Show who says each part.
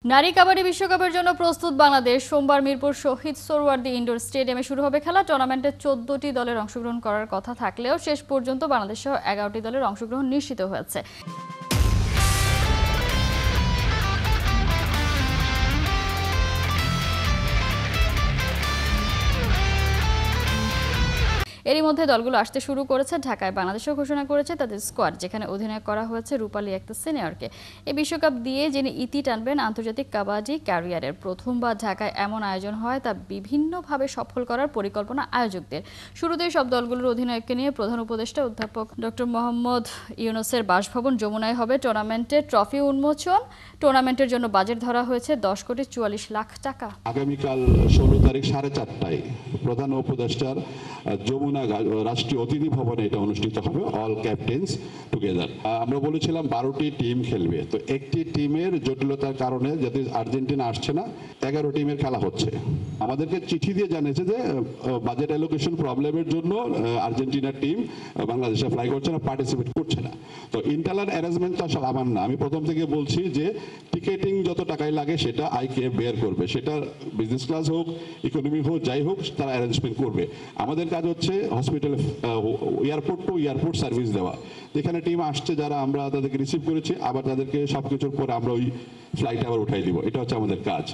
Speaker 1: নারী কাবাডি বিশ্বকাপের জন্য প্রস্তুত বাংলাদেশ। সোমবার মিরপুর শহীদ সোহরাওয়ার্দী ইনডোর স্টেডিয়ামে শুরু হবে খেলা। টুর্নামেন্টে 14টি দলের অংশগ্রহণ করার কথা থাকলেও শেষ পর্যন্ত বাংলাদেশ সহ 11টি দলের অংশগ্রহণ নিশ্চিত হয়েছে। এরই মধ্যে দলগুলো আসতে শুরু করেছে। ঢাকায় বাংলাদেশও ঘোষণা করেছে তাদের স্কোয়াড, যেখানে অধিনায়ক করা হয়েছে রূপালী আক্তার সিনিয়রকে। এই বিশ্বকাপ দিয়ে যিনি ইতি টানবেন আন্তর্জাতিক কাবাডি ক্যারিয়ারের। প্রথমবার ঢাকায় এমন আয়োজন হয় তা বিভিন্নভাবে সফল করার পরিকল্পনা আয়োজকদের। শুরুতেই সব দলগুলোর অধিনায়ককে নিয়ে প্রধান উপদেষ্টা অধ্যাপক ডক্টর মোহাম্মদ ইউনূসের বাসভবন যমুনায় হবে টুর্নামেন্টের ট্রফি উন্মোচন। টুর্নামেন্টের জন্য বাজেট ধরা হয়েছে 10,44,00,000 টাকা।
Speaker 2: আগামীকাল 16 তারিখ 4:30টায় প্রধান উপদেষ্টার যমুনা রাষ্ট্রীয় অতিথি ভবনে এটা অনুষ্ঠিত হবে, অল ক্যাপ্টেন্স টুগেদার। আমরা বলেছিলাম 12টি টিম খেলবে, তো একটি টিমের জটিলতার কারণে যাতে আর্জেন্টিনা আসছে না, 11 টিমের খেলা হচ্ছে। আমাদেরকে চিঠি দিয়ে জানিয়েছে যে বাজেট অ্যালোকেশন প্রবলেমের জন্য আর্জেন্টিনার টিম বাংলাদেশে ফ্লাই করছে না, পার্টিসিপেট করছে না। তো ইন্টারনাল অ্যারেঞ্জমেন্ট তো আসলে আমার না, আমি প্রথম থেকে বলছি যে টিকেটিং যত টাকায় লাগে সেটা আইকে বেয়ার করবে, সেটা বিজনেস ক্লাস হোক, ইকোনমি হোক, যাই হোক তারা অ্যারেঞ্জমেন্ট করবে। আমাদের কাজ হচ্ছে হসপিটালে এয়ারপোর্ট টু এয়ারপোর্ট সার্ভিস দেওয়া। যেখানে টিম আসছে যারা, আমরা তাদেরকে রিসিভ করেছি, আবার তাদেরকে সবকিছুর পরে আমরা ওই ফ্লাইটে আবার উঠাই দিব। এটা হচ্ছে আমাদের কাজ।